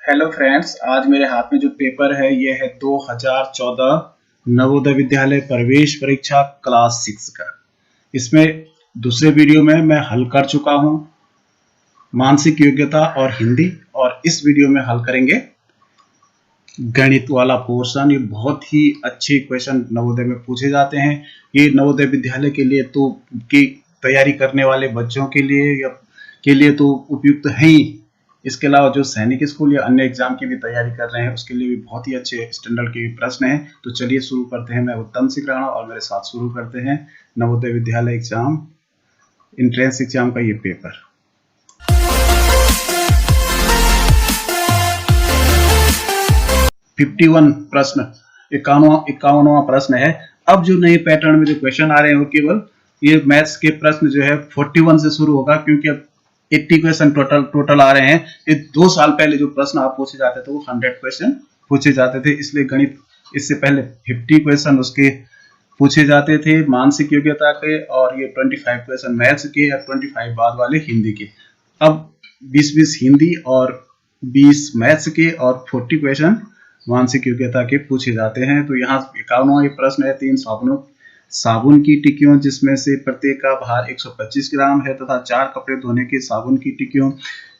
Hello friends, आज मेरे हाथ में जो पेपर है ये है 2014 नवोदय विद्यालय प्रवेश परीक्षा क्लास 6 का। इसमें दूसरे वीडियो में मैं हल कर चुका हूं मानसिक योग्यता और हिंदी, और इस वीडियो में हल करेंगे गणित वाला पोर्शन। ये बहुत ही अच्छे क्वेश्चन नवोदय में पूछे जाते हैं। ये नवोदय विद्यालय के लिए तो की तैयारी करने वाले बच्चों के लिए तो उपयुक्त है ही। इसके अलावा जो सैनिक स्कूल या अन्य एग्जाम की भी तैयारी कर रहे हैं उसके लिए भी बहुत ही अच्छे स्टैंडर्ड के प्रश्न हैं। तो चलिए शुरू करते हैं। मैं उत्तम सिंह राणा और मेरे साथ शुरू करते हैं Navodaya Vidyalaya exam entrance exam का ये पेपर। 51 प्रश्न, 51वां प्रश्न है। अब जो नए पैटर्न में जो क्वेश्चन आ रहे हैं वो केवल ये मैथ्स के प्रश्न जो है 41 से शुरू होगा, क्योंकि अब 80 क्वेश्चन टोटल आ रहे हैं। ये 2 साल पहले जो प्रश्न आप पूछे जाते थे वो 100 क्वेश्चन पूछे जाते थे, इसलिए गणित इससे पहले 50 क्वेश्चन उसके पूछे जाते थे मानसिक योग्यता के, और ये 25 क्वेश्चन मैथ्स के या 25 बाद वाले हिंदी के। अब 20-20 हिंदी और 20 मैथ्स के और 40 क्वेश्चन मानसिक योग्यता के पूछे जाते हैं। तो यहाँ 51वां प्रश्न है। 3 साबुन की टिक्कियों जिसमें से प्रत्येक का भार 125 ग्राम है तथा 4 कपड़े धोने के साबुन की टिक्कियों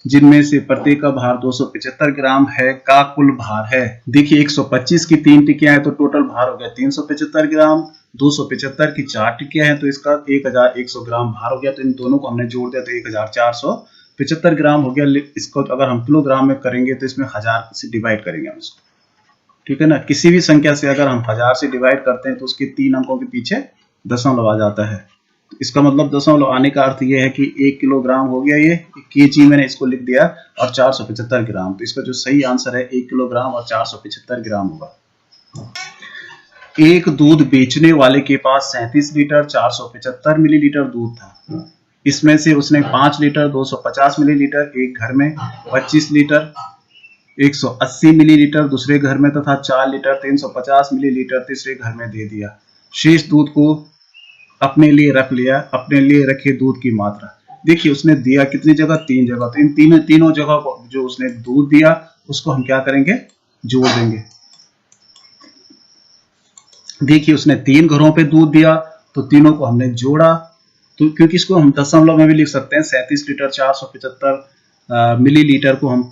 जिनमें से प्रत्येक का भार 275 ग्राम है का कुल भार है। देखिए 125 की 3 टिक्कियां हैं तो टोटल भार हो गया 375 ग्राम। 275 की 4 टिक्कियां हैं तो इसका 1100 ग्राम भार हो गया। तो इन दोनों को हमने जोड़ दिया तो 1475 ग्राम हो गया। इसको अगर हम किलोग्राम में करेंगे तो इसमें 1000 से डिवाइड करेंगे हम इसको, ठीक है ना। किसी भी संख्या से अगर हम 1000 से डिवाइड करते हैं तो उसके 3 अंकों के पीछे दशमलव आ जाता है। तो इसका मतलब दशमलव आने का अर्थ ये है कि 1 किलोग्राम हो गया। ये केजी मैंने इसको लिख दिया, और 475 ग्राम। तो इसका जो सही आंसर है 1 किलोग्राम और 475 ग्राम होगा। एक दूध बेचने वाले के पास 37 लीटर 475 मिलीलीटर दूध था। इसमें से उसने 5 लीटर 250 मिलीलीटर एक घर में, 25 लीटर 180 मिलीलीटर दूसरे घर में तथा 4 लीटर 350 मिलीलीटर तीसरे घर में दे दिया। शेष दूध को अपने लिए रख लिया। अपने लिए रखे दूध की मात्रा, देखिए उसने दिया कितनी जगह, 3 जगह। तो इन तीनों जगह को जो उसने दूध दिया उसको हम क्या करेंगे, जोड़ देंगे। देखिए उसने 3 घरों पे दूध दिया तो तीनों को हमने जोड़ा। तो क्योंकि इसको हम दशमलव में भी लिख सकते हैं, 37 लीटर 475 मिलीलीटर को हम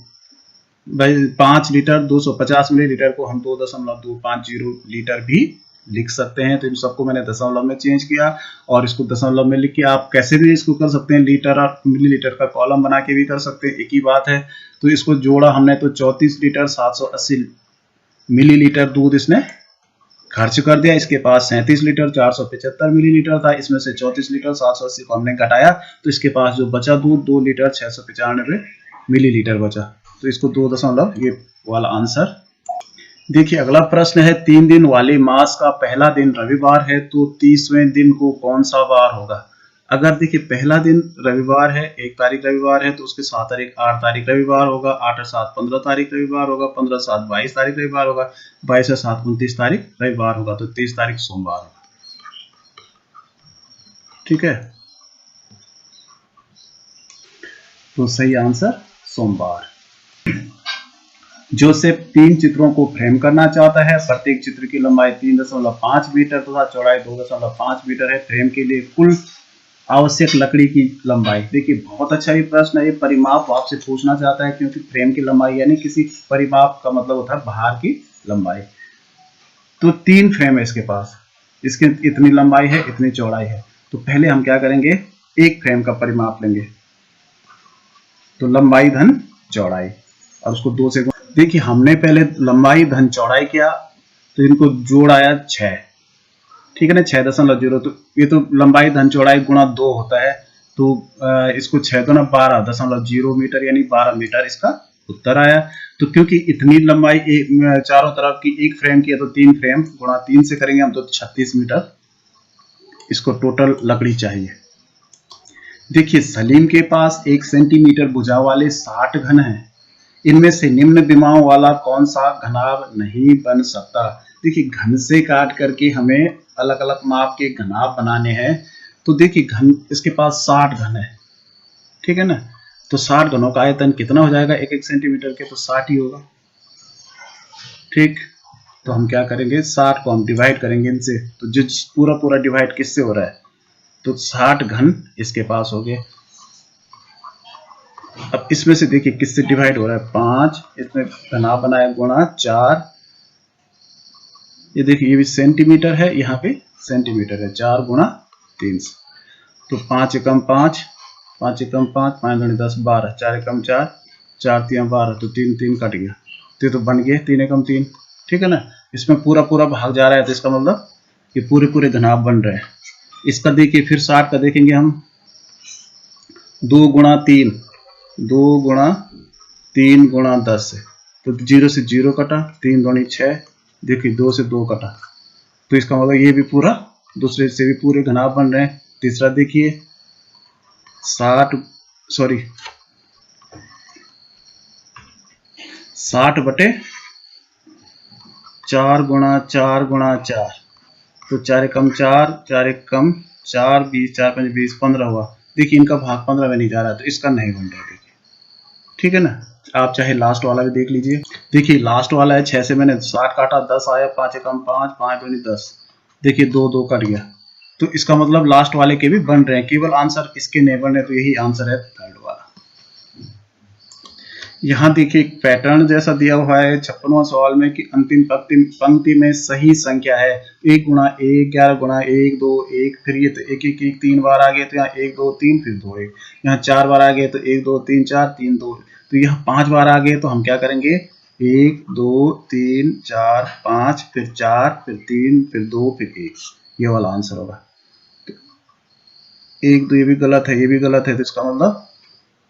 5 लीटर 250 मिलीलीटर को हम 2.250 लीटर भी लिख सकते हैं। तो इन सबको मैंने दशमलव में चेंज किया और इसको दशमलव में लिख के आप कैसे भी इसको कर सकते हैं, लीटर और मिलीलीटर का कॉलम बना के भी कर सकते हैं, एक ही बात है। तो इसको जोड़ा हमने तो 34 लीटर 780 मिलीलीटर दूध इसने खर्च कर दिया। इसके पास 37 लीटर 475 मिलीलीटर था, इसमें से 34 लीटर 780 को हमने घटाया तो इसके पास जो बचा दूध 2 लीटर 695 मिलीलीटर बचा। तो इसको 2 दशमलव ये वाला आंसर। देखिए अगला प्रश्न है, 3 दिन वाले मास का पहला दिन रविवार है तो 30वें दिन को कौन सा वार होगा। अगर देखिए पहला दिन रविवार है, 1 तारीख रविवार है तो उसके 7 तारीख 8 तारीख रविवार होगा, 8 और 7 15 तारीख रविवार होगा, 15 और 7 22 तारीख रविवार होगा, 22 और 7 29 तारीख रविवार होगा। तो 30 तारीख सोमवार होगा, ठीक है। तो सही आंसर सोमवार। जोसेफ 3 चित्रों को फ्रेम करना चाहता है। प्रत्येक चित्र की लंबाई 3.5 मीटर तथा चौड़ाई 2.5 मीटर है। फ्रेम के लिए कुल आवश्यक लकड़ी की लंबाई। देखिए बहुत अच्छा ये प्रश्न है। ये परिमाप आपसे पूछना चाहता है, क्योंकि फ्रेम की लंबाई यानी किसी परिमाप का मतलब होता है भार की लंबाई। तो 3 फ्रेम है इसके पास, इसके इतनी लंबाई है इतनी चौड़ाई है। तो पहले हम क्या करेंगे, एक फ्रेम का परिमाप लेंगे, तो लंबाई धन चौड़ाई, और उसको 2 से। देखिए हमने पहले लंबाई धन चौड़ाई किया तो इनको जोड़ आया 6, ठीक है ना, 6.0। तो ये तो लंबाई धन चौड़ाई गुणा 2 होता है। तो इसको 6 2 12.0 मीटर यानी 12 मीटर इसका उत्तर आया। तो क्योंकि इतनी लंबाई चारों तरफ की एक फ्रेम की है तो 3 फ्रेम गुणा 3 से करेंगे हम तो 36 मीटर इसको टोटल लकड़ी चाहिए। देखिए सलीम के पास 1 सेंटीमीटर भुजा वाले 60 घन हैं। इनमें से निम्न विमाओं वाला कौन सा घनाभ नहीं बन सकता। देखिए घन से काट करके हमें अलग अलग माप के घनाभ बनाने हैं। तो देखिए घन इसके पास 60 घन है, ठीक है ना। तो 60 घनों का आयतन कितना हो जाएगा 1-1 सेंटीमीटर के, तो 60 ही होगा। ठीक, तो हम क्या करेंगे, 60 को हम डिवाइड करेंगे इनसे, तो जो पूरा डिवाइड किससे हो रहा है, तो 60 घन इसके पास हो गए। अब इसमें से देखिए किससे डिवाइड हो रहा है, 5, इसमें घना बनाया गुणा 4, ये देखिए ये भी सेंटीमीटर है, यहाँ पे सेंटीमीटर है, 4 गुणा 3, तो 5 एकम 5, 5 एकम 5, 5 दूनी 10, 12, 4 एकम 4, 4 3 12, तो 3 3 कट गया, तो बन गए 3 एकम 3। ठीक है ना, इसमें पूरा भाग जा रहा है, तो इसका मतलब ये पूरे घनाभ बन रहे हैं। इसका देखिए फिर 60 का देखेंगे हम, 2 गुणा 3, 2 गुणा 3 गुणा 10, तो 0 से 0 कटा, 3 दूनी 6, देखिए 2 से 2 कटा, तो इसका मतलब ये भी पूरा दूसरे से भी पूरे घनाभ बन रहे हैं। तीसरा देखिए 60 बटे 4 गुणा 4 गुणा 4, तो 4 एकम 4, 4 एकम 4, 20, 4 5 20, 15 हुआ। देखिए इनका भाग 15 में नहीं जा रहा, तो इसका नहीं बन रहा। देखिए ठीक है ना, आप चाहे लास्ट वाला भी देख लीजिए। देखिए लास्ट वाला है 6 से मैंने 60 काटा, 10 आया, 5 एकम 5, 5 दूनी 10, देखिए 2 2 कट गया, तो इसका मतलब लास्ट वाले के भी बन रहे हैं, केवल आंसर इसके नहीं बन रहे, तो यही आंसर है थर्ड वाला। यहाँ देखिए एक पैटर्न जैसा दिया हुआ है 56वां सवाल में कि अंतिम पंक्ति में सही संख्या है 1 गुणा 1, 11 गुणा 1, 2 1, फिर ये तो 1 1 1 3 बार आ गए, तो यहाँ 1 2 3, फिर 2 1, यहाँ 4 बार आ गए, तो 1 2 3 4, 3 2, तो यहाँ 5 बार आ गए, तो हम क्या करेंगे 1 2 3 4 5, फिर 4, फिर 3, फिर 2, फिर 1, ये वाला आंसर होगा। 1 2 ये भी गलत है, ये भी गलत है, तो इसका मतलब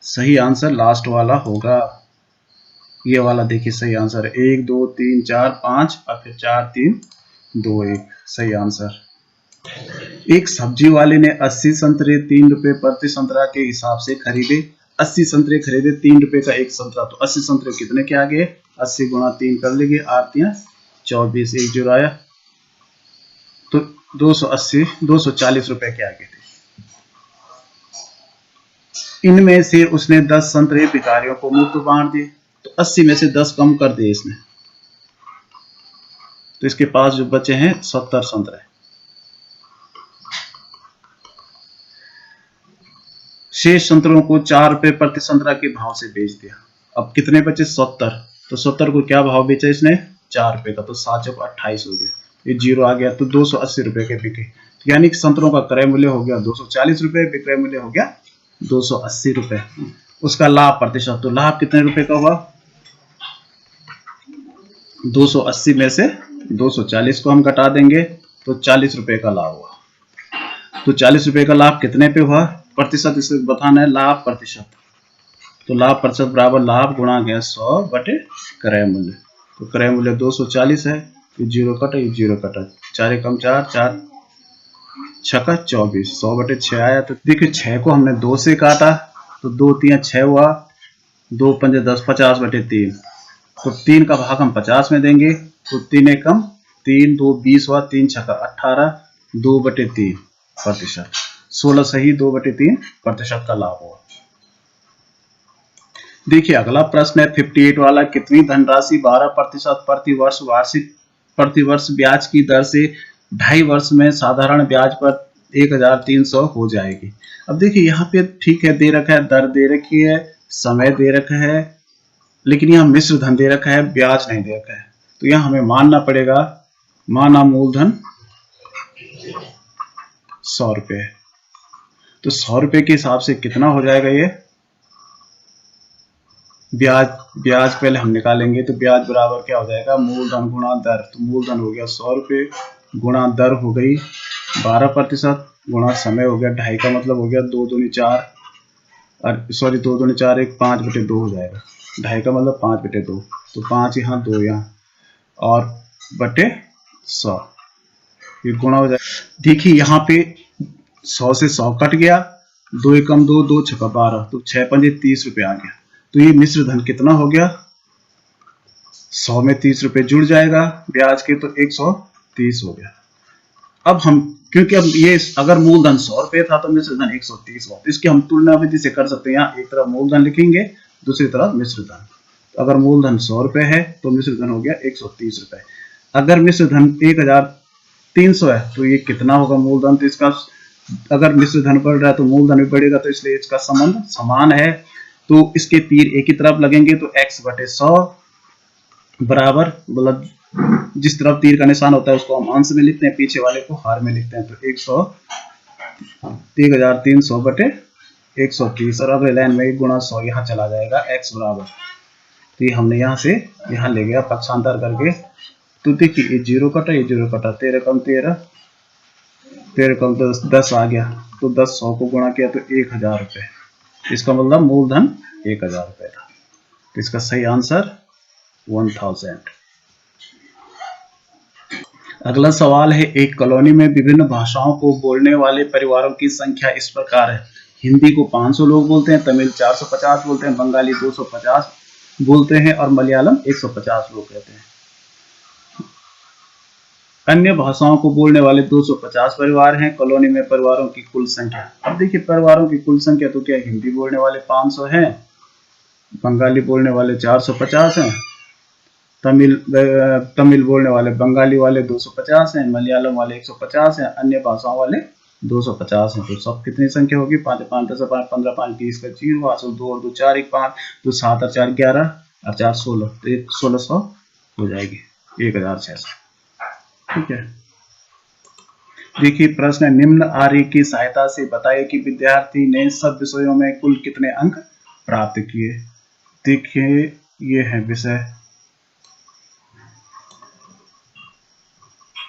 सही आंसर लास्ट वाला होगा, ये वाला देखिए सही आंसर है, 1 2 3 4 5 और फिर 4 3 2 1, सही आंसर। एक सब्जी वाले ने 80 संतरे 3 रुपए प्रति संतरा के हिसाब से खरीदे, 80 संतरे खरीदे, 3 रुपए का एक संतरा, तो 80 संतरे कितने के आ गए, 80 गुणा 3 कर लेंगे, 8 3 24, एक जोड़ आया, तो 280 240 रुपए के आ गए थे। इनमें से उसने 10 संतरे भिखारियों को मुफ्त बांट दिए, तो 80 में से 10 कम कर दिए इसने, तो इसके पास जो बचे हैं 70 संतरे। शेष संतरों को 4 रुपए प्रति संतरा के भाव से बेच दिया। अब कितने बचे 70, तो 70 को क्या भाव बेचा इसने 4 रुपए का, तो 7 चौक 28 हो गया, ये 0 आ गया, तो 280 रुपए के बिके, तो यानी कि संतरों का क्रय मूल्य हो गया 240 रुपए, विक्रय मूल्य हो गया 280 रुपए। उसका लाभ प्रतिशत, तो लाभ कितने रुपए का हुआ, 280 में से 240 को हम घटा देंगे, तो 40 रुपए का लाभ हुआ। तो 40 रुपए का लाभ कितने पे हुआ, प्रतिशत इसे बताना है, लाभ प्रतिशत, तो लाभ प्रतिशत बराबर लाभ गुणा गया 100 बटे क्रय मूल्य, तो क्रय मूल्य 240 है, ये 0 कटा, ये 0 कटा, 4 एकम 4, 4 6 24, 100 बटे 6 आया, तो देखिए 6 को हमने 2 से काटा, तो 2 3 6 हुआ, 2 5 10, 50 बटे 3, तो 3 का भाग हम 50 में देंगे, तो 3 एकम 3, 2 20 हुआ, 3 6 18, 2 बटे 3 प्रतिशत, 16 सही, 2 बटे 3 प्रतिशत का लाभ हुआ। देखिए अगला प्रश्न है 58 वाला, कितनी धनराशि 12% प्रति वर्ष ब्याज की दर से 2.5 वर्ष में साधारण ब्याज पर 1300 हो जाएगी। अब देखिए यहाँ पे ठीक है, दे रखा है, दर दे रखी है, समय दे रखा है, लेकिन यहाँ मिश्र धन दे रखा है, ब्याज नहीं दे रखा है, तो यहाँ हमें मानना पड़ेगा, माना मूलधन 100 रुपए, तो 100 रुपए के हिसाब से कितना हो जाएगा, ये ब्याज पहले हम निकालेंगे, तो ब्याज बराबर क्या हो जाएगा, मूलधन गुणा दर, तो मूलधन हो गया 100 रुपए, गुणा दर हो गई 12%, गुणा समय हो गया 2.5 का मतलब हो गया 2 दूनी 4, और सॉरी 2 दूनी 4 1 5 बटे 2 हो जाएगा, 2.5 का मतलब 5 बटे 2, तो 5 यहाँ 2 यहाँ और बटे 100, ये गुणा हो जाएगा। देखिए यहाँ पे 100 से 100 कट गया, 2 एकम 2, 2 6 12, तो 6 पंजे 30 रुपए आ गया, तो ये मिश्र धन कितना हो गया, 100 में 30 रुपए जुड़ जाएगा ब्याज के, तो 130 हो गया। अब हम क्योंकि अब ये अगर मूलधन 100 रुपये था तो मिश्र धन 130 हुआ, तो इसकी हम तुलना विधि से कर सकते हैं। यहाँ एक तरफ मूलधन लिखेंगे, दूसरी तरफ मिश्र धन। तो अगर मूलधन 100 रुपये है तो मिश्र धन हो गया 130 रुपये। अगर मिश्र धन 1300 है तो ये कितना होगा मूलधन, तो इसका अगर मिश्र धन बढ़ रहा है तो मूलधन भी बढ़ेगा, तो इसलिए इसका संबंध समान है। तो इसके तीर एक ही तरफ लगेंगे, तो x/100 बराबर, मतलब जिस तरफ तीर का निशान होता है उसको हम अंश में लिखते हैं, पीछे वाले को हार में लिखते हैं। तो 1300 बटे 130, और अब लाइन में 1 गुणा 100 यहाँ चला जाएगा, x बराबर, तो ये हमने यहाँ से यहाँ ले गया पक्षांतर करके। तो देखिए ये 0 कटा, ये 0 कटा, 13 कम 13, 13 कम 10 आ गया, तो 10 100 को गुणा किया तो 1000 रुपये। इसका मतलब मूलधन 1000 रुपये था। तो इसका सही आंसर 1000। अगला सवाल है, एक कॉलोनी में विभिन्न भाषाओं को बोलने वाले परिवारों की संख्या इस प्रकार है। हिंदी को 500 लोग बोलते हैं, तमिल 450 बोलते हैं, बंगाली 250 बोलते हैं और मलयालम 150 लोग कहते हैं। अन्य भाषाओं को बोलने वाले 250 परिवार हैं। कॉलोनी में परिवारों की कुल संख्या। अब देखिए परिवारों की कुल संख्या, तो क्या हिंदी बोलने वाले 500 हैं, बंगाली बोलने वाले 450 हैं, तमिल बोलने वाले बंगाली वाले 250 हैं, मलयालम वाले 150 हैं, अन्य भाषाओं वाले 250 हैं। तो सब कितनी संख्या होगी, 5 5 10 5 15 5 20 का 0, 2 और 2 4 1 5, 2 7 और 4 11 और 4 16, तो 1600 हो जाएगी, 1600। ठीक है। देखिए प्रश्न है, निम्न आरेख की सहायता से बताइए कि विद्यार्थी ने सब विषयों में कुल कितने अंक प्राप्त किए। देखिए ये है विषय,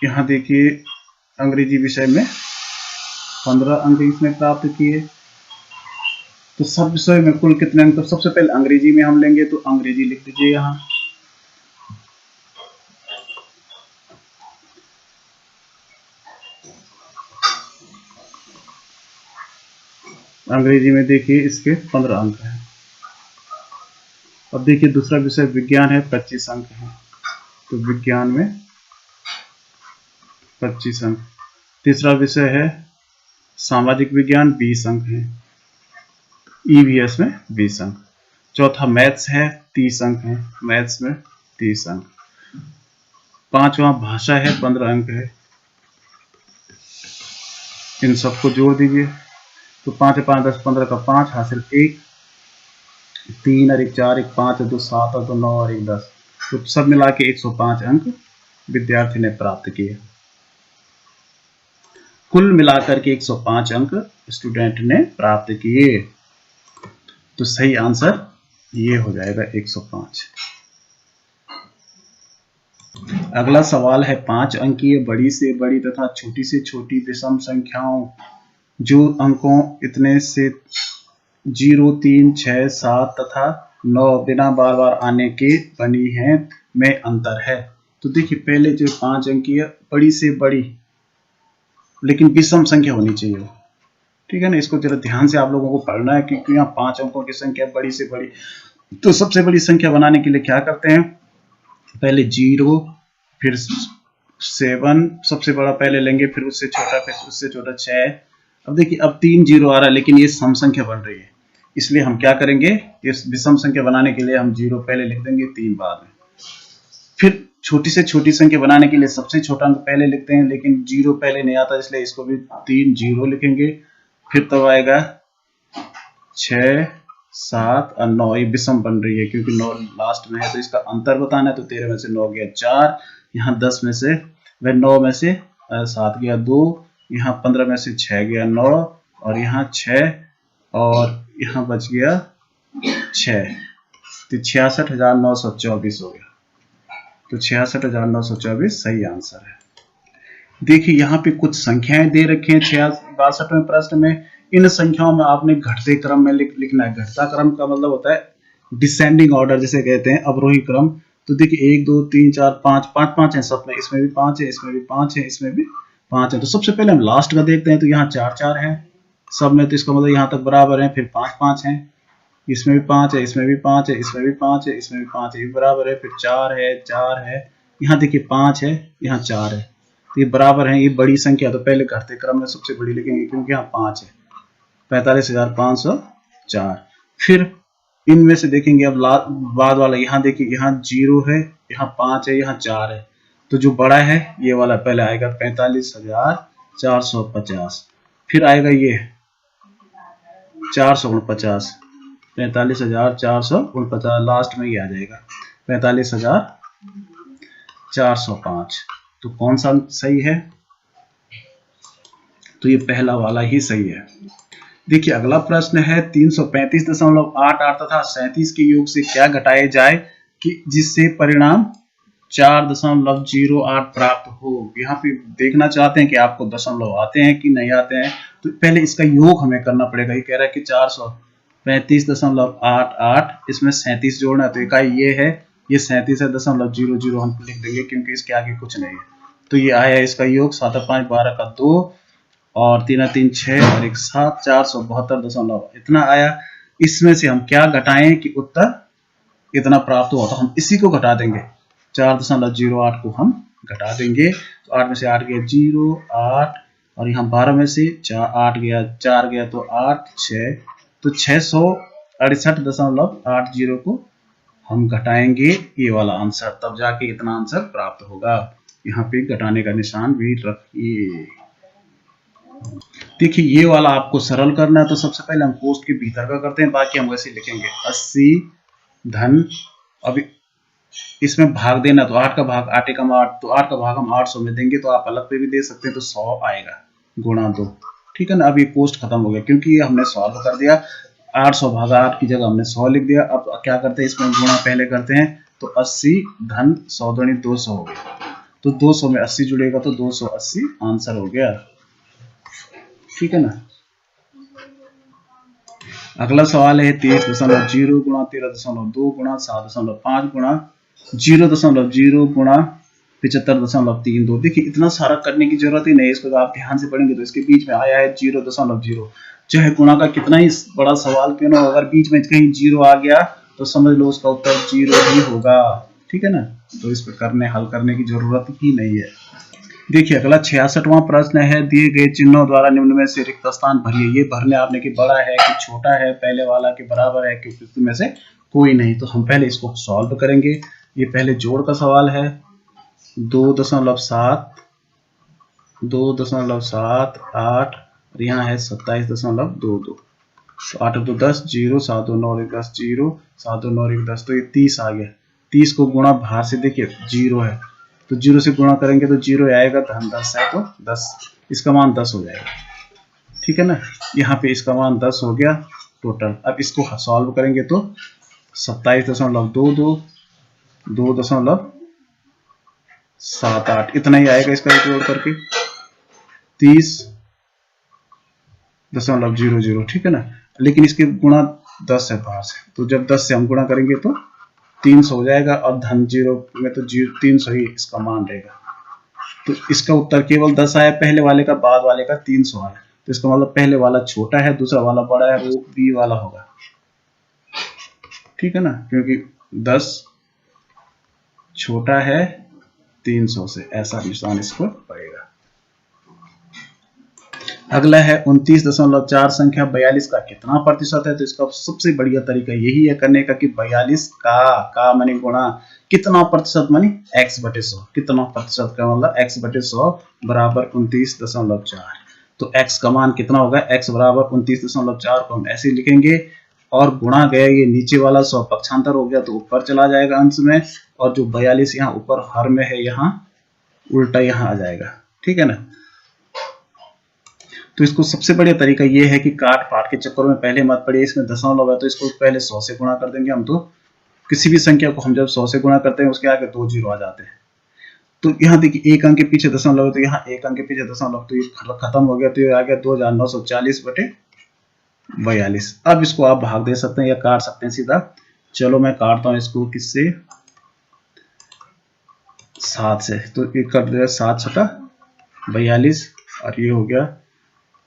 यहाँ देखिए अंग्रेजी विषय में 15 अंक इसमें प्राप्त किए। तो सब विषय में कुल कितने अंक, तो सबसे पहले अंग्रेजी में हम लेंगे, तो अंग्रेजी लिख दीजिए यहाँ। अंग्रेजी में देखिए इसके 15 अंक हैं। अब देखिए दूसरा विषय विज्ञान है, 25 अंक हैं, तो विज्ञान में 25 अंक। तीसरा विषय है सामाजिक विज्ञान, 20 अंक हैं, ईवीएस में 20 अंक। चौथा मैथ्स है, 30 अंक हैं, मैथ्स में 30 अंक। पांचवा भाषा है, 15 अंक है। इन सबको जोड़ दीजिए, तो 5 5 10 15 का 5 हासिल 1, 3 और 1 4, 1 5 2 7 और 2 9 और 1 10, तो सब मिला के 105 अंक विद्यार्थी ने प्राप्त किए। कुल मिलाकर के 105 अंक स्टूडेंट ने प्राप्त किए। तो सही आंसर ये हो जाएगा 105। अगला सवाल है, 5 अंकीय बड़ी से बड़ी तथा छोटी से छोटी विषम संख्याओं जो अंकों इतने से 0 3 6 7 तथा 9 बिना बार बार आने के बनी है में अंतर है। तो देखिए पहले जो 5 अंकीय बड़ी से बड़ी लेकिन विषम संख्या होनी चाहिए, ठीक है ना। इसको जरा ध्यान से आप लोगों को पढ़ना है, क्योंकि यहाँ 5 अंकों की संख्या बड़ी से बड़ी। तो सबसे बड़ी संख्या बनाने के लिए क्या करते हैं, पहले 0 फिर 7 सबसे बड़ा पहले लेंगे, फिर उससे छोटा, फिर उससे छोटा 6। अब देखिए अब 3 0 आ रहा है, लेकिन ये सम संख्या बन रही है, इसलिए हम क्या करेंगे, इस विषम संख्या बनाने के लिए हम 0 पहले लिख देंगे, 3 बाद में। फिर छोटी से छोटी संख्या बनाने के लिए सबसे छोटा अंक पहले लिखते हैं, लेकिन 0 पहले नहीं आता, इसलिए इसको भी 3 0 लिखेंगे। फिर तब आएगा 6 7 और 9, ये विषम बन रही है क्योंकि 9 लास्ट में है, तो इसका अंतर बताना है। तो 13 में से 9 गया 4, यहाँ 10 में से 9 में से 7 गया 2, यहाँ 15 में से 6 गया 9, और यहाँ 6 और यहाँ बच गया 6, तो 66,924 हो गया। तो 66,924 सही आंसर है। देखिए यहाँ पे कुछ संख्याएं दे रखी हैं 62वें प्रश्न में। इन संख्याओं में आपने घटते क्रम में लिखना है। घटता क्रम का मतलब होता है डिसेंडिंग ऑर्डर, जिसे कहते हैं अवरोही क्रम। तो देखिए 1 2 3 4 5 5 है सब में, इसमें भी 5 है, इसमें भी 5 है, इसमें भी 5 है। तो सबसे पहले हम लास्ट का देखते हैं, तो यहाँ 4 4 है सब में, तो इसका मतलब यहाँ तक बराबर है। फिर 5 5 है, इसमें भी 5 है, इसमें भी 5 है, इसमें भी 5 है, इसमें भी 5 है, बराबर है। फिर 4 है, 4 है, यहाँ देखिए 5 है, यहाँ 4 है, तो ये बराबर है, ये बड़ी संख्या तो पहले घटते क्रम में सबसे बड़ी लिखेंगे क्योंकि यहाँ 5 है, 45,504। फिर इनमें से देखेंगे अब बाद वाला, यहाँ देखिए यहाँ 0 है, यहाँ 5 है, यहाँ 4 है, तो जो बड़ा है ये वाला पहले आएगा 45,450। फिर आएगा ये 449, 45,449, लास्ट में ये आ जाएगा 45,405। तो कौन सा सही है? तो ये पहला वाला ही सही है। देखिए अगला प्रश्न है 335.88 तथा 37 के योग से क्या घटाया जाए कि जिससे परिणाम 4.08 प्राप्त हो। यहाँ पे देखना चाहते हैं कि आपको दशमलव आते हैं कि नहीं आते हैं, तो पहले इसका योग हमें करना पड़ेगा। ये कह रहा है कि 435.88, इसमें 37 जोड़ना है, तो इकाई ये है, ये 37 है, 0.00 हम लिख देंगे क्योंकि इसके आगे कुछ नहीं है। तो ये आया इसका योग 7 और 5 12 का 2 और 3 और 3 6 और 1 7, 472 इतना आया। इसमें से हम क्या घटाएं कि उत्तर इतना प्राप्त हुआ, तो हम इसी को घटा देंगे, 4.08 को हम घटा देंगे। तो 8 में से 8 गया 0 8 और यहाँ 12 में से 8 गया 4 गया तो 8 6, तो 668.80 को हम घटाएंगे ये वाला आंसर, तब जाके इतना आंसर प्राप्त होगा। यहाँ पे घटाने का निशान भी रखिए। देखिए ये वाला आपको सरल करना है, तो सबसे पहले हम कोष्ठ के भीतर का करते हैं, बाकी हम वैसे लिखेंगे 80 धन, अभी इसमें भाग देना, तो 8 का भाग 8 एकम 8, तो 8 का भाग हम 800 में देंगे, तो आप अलग पे भी दे सकते हैं, तो 100 आएगा गुणा 2, ठीक है ना। अब ये कोष्ठ खत्म हो गया क्योंकि ये हमने सॉल्व कर दिया, 800 भागा 8 की जगह हमने 100 लिख दिया। अब क्या करते हैं, इसमें गुणा पहले करते हैं, तो 80 धन 100 दूनी 200 हो गया, तो 200 में 80 जुड़ेगा तो 280 आंसर हो गया, ठीक है ना। अगला सवाल है 23.0 गुणा 13.2 गुणा 7.5 गुणा 0.0 गुणा 75.32। देखिए इतना सारा करने की जरूरत ही नहीं, इसको तो आप ध्यान से पढ़ेंगे तो इसके बीच में आया है 0.0, चाहे गुणा का कितना ही बड़ा सवाल क्यों ना हो, अगर बीच में कहीं 0 आ गया तो समझ लो उसका उत्तर 0 ही होगा, ठीक है ना। तो इस पर हल करने की जरूरत ही नहीं है। देखिए अगला 66वां प्रश्न है, दिए गए चिन्हों द्वारा निम्न में से रिक्त स्थान भरिए। ये भरने आपने कि बड़ा है कि छोटा है, पहले वाला के बराबर है कि इसमें से कोई नहीं, तो हम पहले इसको सॉल्व करेंगे। ये पहले जोड़ का सवाल है, 2.7 2.7 8 और यहाँ है 27.22, 8 2 10 0 7 2 9 1 10 0 7 2 9 1 10, तो ये 30 आ गया। 30 को गुणा बाहर से देखिए 0 है, तो 0 से गुणा करेंगे तो 0 आएगा, धन 10 है तो 10, इसका मान 10 हो जाएगा, ठीक है ना। यहाँ पे इसका मान 10 हो गया टोटल। अब इसको सॉल्व करेंगे तो 27.22 2.78 इतना ही आएगा, इसका जोड़ करके 30.00, ठीक है ना। लेकिन इसके गुणा 10 है बाहर से, तो जब 10 से हम गुणा करेंगे तो 300 हो जाएगा, और धन 0 में तो 300 ही इसका मान रहेगा। तो इसका उत्तर केवल 10 आया, पहले वाले का बाद वाले का 300 आया, तो इसका मतलब पहले वाला छोटा है, दूसरा वाला बड़ा है, वो बी वाला होगा, ठीक है ना, क्योंकि 10 छोटा है 300 से, ऐसा निशान इसको पड़ेगा। अगला है 29.4 संख्या 42 का कितना प्रतिशत है। तो इसका सबसे बढ़िया तरीका यही है करने का कि 42 का माने गुणा कितना प्रतिशत माने x/100, कितना प्रतिशत का मतलब x/100 बराबर 29.4। तो x का मान कितना होगा, x बराबर 29.4 को हम ऐसे लिखेंगे, और गुणा गया ये नीचे वाला 100 पक्षांतर हो गया तो ऊपर चला जाएगा अंश में, और जो 42 यहाँ ऊपर हर में है यहाँ उल्टा यहाँ आ जाएगा, ठीक है ना। तो इसको सबसे बढ़िया तरीका ये है कि काट पाट के चक्कर में पहले मत पड़िए, इसमें दशमलव है तो इसको पहले 100 से गुणा कर देंगे हम। तो किसी भी संख्या को हम जब 100 से गुणा करते हैं उसके आगे 2 जीरो आ जाते हैं। तो यहाँ देखिए एक अंक के पीछे दशमलव है, तो यहाँ एक अंक के पीछे दशमलव, तो ये खत्म हो गया, तो ये आ गया 2940/42। अब इसको आप भाग दे सकते हैं या काट सकते हैं सीधा। चलो मैं काटता हूँ इसको किससे, 7 से, तो ये कर दिया 7 छठा 42, और ये हो गया,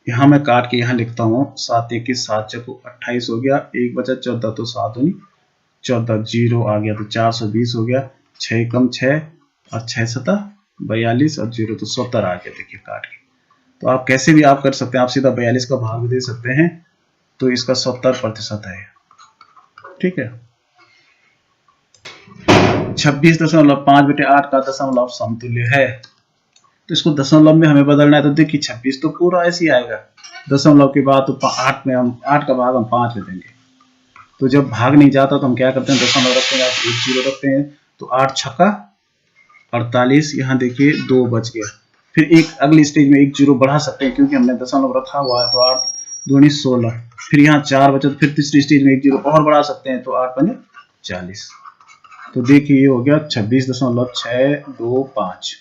यहाँ मैं काट के यहाँ लिखता हूँ 7 21 7 चको 28 हो गया, 1 बचा 14, तो 7 दूनी 14, 0 आ गया तो 420 हो गया, 6 कम 6 और 6 सता 42 और 0 तो 70 आ गया, देखिए काट के। तो आप कैसे भी आप कर सकते हैं, आप सीधा 42 का भाग दे सकते हैं, तो इसका 70% है, ठीक है। 26.5/8 का दशमलव समतुल्य है, तो इसको दशमलव में हमें बदलना है, तो देखिए 26 तो पूरा ऐसे ही आएगा, दशमलव के बाद तो 8 में हम 8 का भाग हम 5 में देंगे, तो जब भाग नहीं जाता तो हम क्या करते हैं, दशमलव रखते हैं, आप 1 0 रखते हैं, तो 8 छक्का 48, यहाँ देखिए 2 बच गया। फिर एक अगली स्टेज में 1 0 बढ़ा सकते हैं, क्योंकि हमने दशमलव रखा हुआ है, तो 8 दूनी 16, फिर यहाँ 4 बचा, फिर तीसरी स्टेज में 1 0 और बढ़ा सकते हैं, तो 8 पंजे 40। तो देखिए ये हो गया 26.625,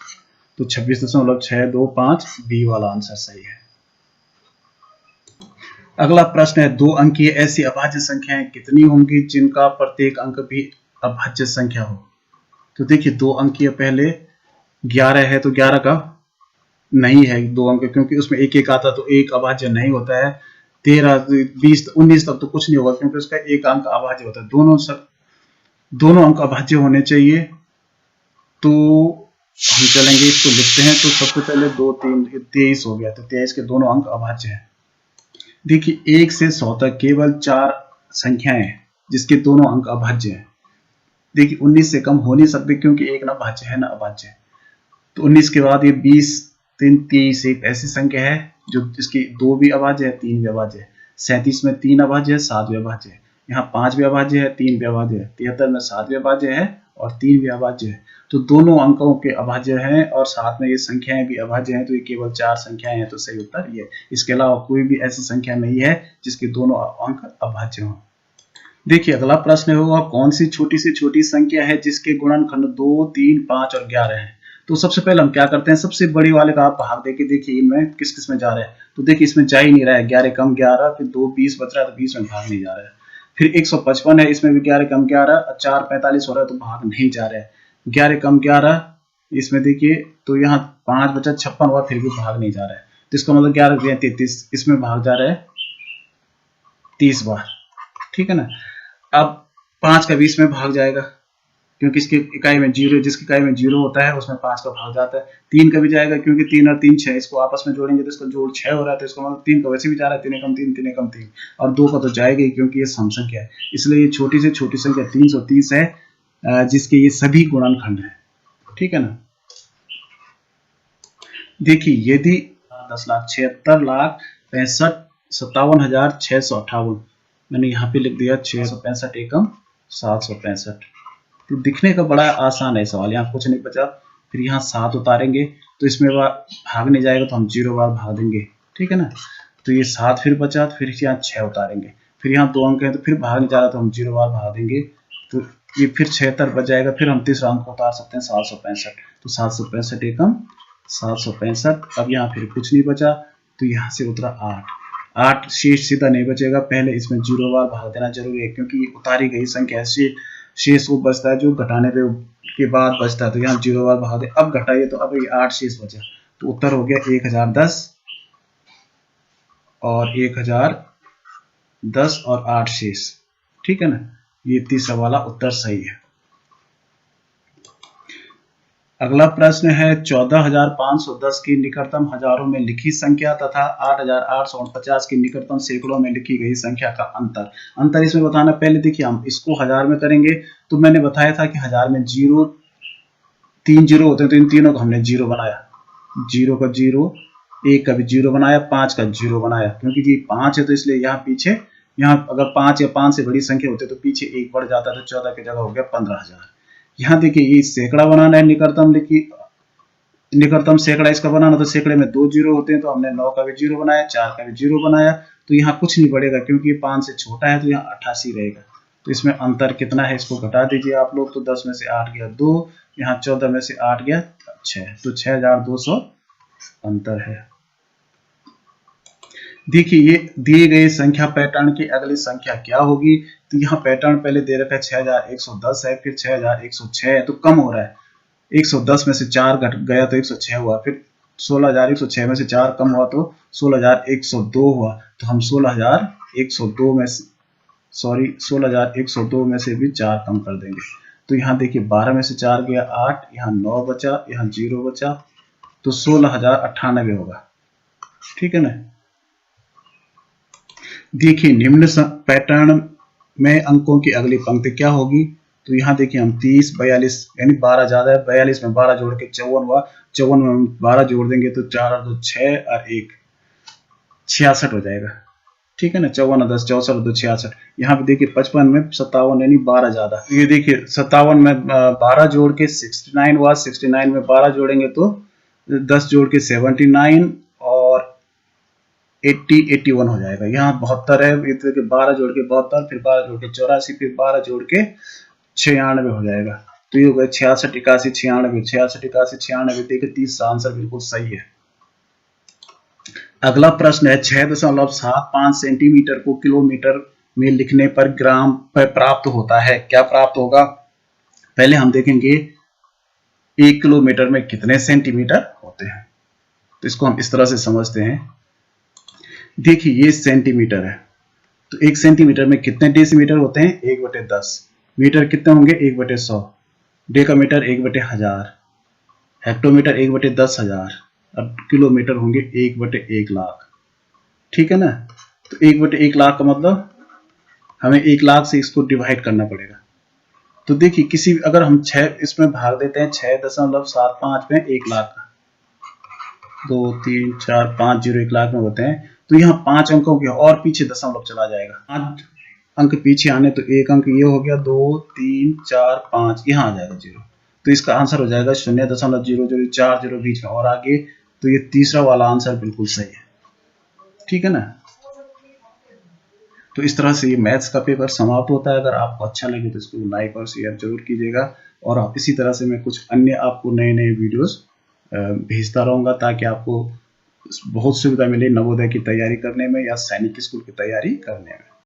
तो 26.625 बी वाला आंसर सही है। अगला प्रश्न है, 2 अंकीय ऐसी अभाज्य संख्याएं कितनी होंगी जिनका प्रत्येक अंक भी अभाज्य संख्या हो। तो देखिए 2 अंकीय पहले 11 है, तो 11 का नहीं है 2 अंक, क्योंकि उसमें एक एक आता, तो एक अभाज्य नहीं होता है। 13 20 19 तक तो कुछ नहीं होगा, क्योंकि उसका एक अंक अभाज्य होता है। दोनों अंक अभाज्य होने चाहिए, तो हम चलेंगे, इसको लिखते हैं। तो सबसे पहले 2 3 23 हो गया, तो 23 के दोनों अंक अभाज्य हैं। देखिए 1 से 100 तक केवल 4 संख्याएं हैं जिसके दोनों अंक अभाज्य हैं। देखिए 19 से कम हो नहीं सकते, क्योंकि एक ना भाज्य है ना अभाज्य है। तो 19 के बाद ये 20 3 30 एक ऐसी संख्या है जो जिसकी 2 भी अभाज्य है, 3 भी अभाज्य है। 37 में 3 अभाज्य है, 7 भी अभाज्य है। यहाँ 5 भी अभाज्य है, 3 भी अभाज्य है। 73 में 7 भी अभाज्य है और 3 भी अभाज्य है। तो दोनों अंकों के अभाज्य हैं और साथ में ये संख्याएं भी अभाज्य हैं, तो ये केवल 4 संख्याएं हैं, तो सही उत्तर ये। इसके अलावा कोई भी ऐसी संख्या नहीं है जिसके दोनों अंक अभाज्य हों। देखिए अगला प्रश्न होगा, कौन सी छोटी से छोटी संख्या है जिसके गुणनखंड 2 3 5 और 11 है। तो सबसे पहले हम क्या करते हैं, सबसे बड़ी वाले का आप भाग देके देखिए इनमें किस किस में जा रहा है। तो देखिए इसमें जा ही नहीं रहा है, 11 कम 11, फिर 2 20 बच रहा है, तो 20 में भाग नहीं जा रहा है। फिर 155 है, इसमें भी 11 कम 11, 4 45 हो रहा है, तो भाग नहीं जा रहा है। 11 कम 11, इसमें देखिए तो यहाँ 5 बचा 56 हुआ, फिर भी भाग नहीं जा रहा है। तो इसका मतलब 11 33, इसमें भाग जा रहा है 30 बार, ठीक है ना। अब 5 का 20 में भाग जाएगा, क्योंकि इसकी इकाई में 0, जिसकी इकाई में 0 होता है उसमें 5 का भाग जाता है। 3 का भी जाएगा, क्योंकि 3 और 3 6, इसको आपस में जोड़ेंगे तो इसका जोड़ 6 हो रहा है, तो इसका मतलब 3 का वैसे भी जा रहा है, 3 कम 3 3 कम 3, और 2 का तो जाएगा ही, क्योंकि ये सम संख्या है। इसलिए ये छोटी से छोटी संख्या 330 है, जिसके ये सभी गुणनखंड है, ठीक है ना। देखिए यदि 10,76,65,57,658, मैंने यहाँ पे लिख दिया 665 एकम 765। तो दिखने का बड़ा आसान है सवाल, यहाँ कुछ नहीं बचा। फिर यहाँ 7 उतारेंगे, तो इसमें भाग नहीं जाएगा, तो हम 0 बार भाग देंगे, ठीक है ना। तो ये 7 फिर बचा, तो फिर यहाँ 6 उतारेंगे, फिर यहाँ 2 अंक है, तो फिर भाग नहीं जा रहा, तो हम 0 बार भाग देंगे, तो ये फिर 76 बच जाएगा। फिर हम तीसरा अंक उतार सकते हैं 765, तो 765 एकम 765। अब यहाँ फिर कुछ नहीं बचा, तो यहाँ से उतरा 8 शेष सीधा नहीं बचेगा, पहले इसमें 0 बार भाग देना जरूरी है, क्योंकि उतारी गई संख्या शेष वो बचता है जो घटाने पे के बाद बचता है। तो यहाँ 0 बार भाग दे, अब घटाइए, तो अब ये 8 शेष बचा, तो उत्तर हो गया 1010 और 1010 और 8 शेष, ठीक है ना। ये तीसरा वाला उत्तर सही है। अगला प्रश्न है, 14,510 की निकटतम हजारों में लिखी संख्या तथा 8,849 की निकटतम सैकड़ों में लिखी गई संख्या का अंतर इसमें बताना। पहले देखिए हम इसको हजार में करेंगे, तो मैंने बताया था कि हजार में 3 जीरो होते हैं, तो इन तीनों को हमने 0 बनाया, 0 का 0, 1 का भी 0 बनाया, 5 का 0 बनाया, क्योंकि ये 5 है तो इसलिए यहाँ पीछे, यहाँ अगर 5 या 5 से बड़ी संख्या होती तो पीछे 1 बढ़ जाता, तो 14 की जगह हो गया 15,000। यहाँ देखिए ये सैकड़ा बनाना है, निकटतम सैकड़ा इसका बनाना, तो सैकड़े में 2 जीरो होते हैं, तो हमने 9 का भी 0 बनाया, 4 का भी 0 बनाया, तो यहाँ कुछ नहीं बढ़ेगा, क्योंकि ये 5 से छोटा है, तो यहाँ 88 रहेगा। तो इसमें अंतर कितना है, इसको घटा दीजिए आप लोग, तो 10 में से 8 गया 2, यहाँ 14 में से 8 गया 6, तो 6,200 अंतर है। देखिए ये दिए गए संख्या पैटर्न की अगली संख्या क्या होगी। तो यहाँ पैटर्न पहले दे रखा है 6,110 है, फिर 6,106 है, तो कम हो रहा है। 110 में से 4 घट गया तो 106 हुआ, फिर 16,106 में से 4 कम हुआ तो 16,102 हुआ, तो हम 16,102 में से भी 4 कम कर देंगे, तो तो यहाँ देखिए 12 में से 4 गया 8, यहाँ 9 बचा, यहाँ 0 बचा, तो 16,098 होगा। ठीक है ना। देखिए निम्न पैटर्न में अंकों की अगली पंक्ति क्या होगी, तो यहाँ देखिए हम 30, 42 यानी 12 ज्यादा है, 42 में 12 जोड़ के 54 हुआ, 54 में हम 12 जोड़ देंगे तो 4 और 2 6 और 1 66 हो जाएगा। ठीक है ना, 54 और 10 64 और 2 66। यहाँ पे देखिए 55 में 57 यानी 12 ज्यादा, ये देखिए 57 में 12 जोड़ के 69 हुआ, 69 में 12 जोड़ेंगे तो 10 जोड़ के 79 और 80 81 हो जाएगा। यहाँ 72 है, 12 जोड़ के 72, फिर 12 जोड़ के 84, फिर 12 जोड़ के 96 हो जाएगा। तो ये हो गया 66 81 96, 66 81 96। देखिए 30 का आंसर बिल्कुल सही है। अगला प्रश्न है 6.75 सेंटीमीटर को किलोमीटर में लिखने पर ग्राम पर प्राप्त होता है। क्या प्राप्त होगा, पहले हम देखेंगे 1 किलोमीटर में कितने सेंटीमीटर होते हैं। तो इसको हम इस तरह से समझते हैं। देखिए ये सेंटीमीटर है, तो 1 सेंटीमीटर में कितने डेसीमीटर होते हैं, 1/10। मीटर कितने होंगे, 1/100। डेकामीटर 1/1000। हेक्टोमीटर 1/10,000 और किलोमीटर होंगे 1/1 लाख। ठीक है ना। तो 1/1 लाख का मतलब हमें 1 लाख से इसको डिवाइड करना पड़ेगा। तो देखिए किसी अगर हम 6 इसमें भाग देते हैं, 6.75 में 1 लाख, 2 3 4 5 0 1 लाख में होते हैं, तो यहाँ 5 अंकों के और पीछे दशमलव चला जाएगा। 5 अंक पीछे आने तो 1 अंक ये हो गया, 2 3 4 5 यहाँ आ जाएगा 0। तो इसका आंसर हो जाएगा 0.004 बीच में और आगे। तो ये तीसरा वाला आंसर बिल्कुल सही है। ठीक है ना। तो इस तरह से ये मैथ्स का पेपर समाप्त होता है। अगर आपको अच्छा लगे तो इसको लाइक और शेयर जरूर कीजिएगा, और इसी तरह से मैं कुछ अन्य आपको नए नए वीडियोस भेजता रहूँगा ताकि आपको बहुत सुविधा मिले नवोदय की तैयारी करने में या सैनिक स्कूल की तैयारी करने में।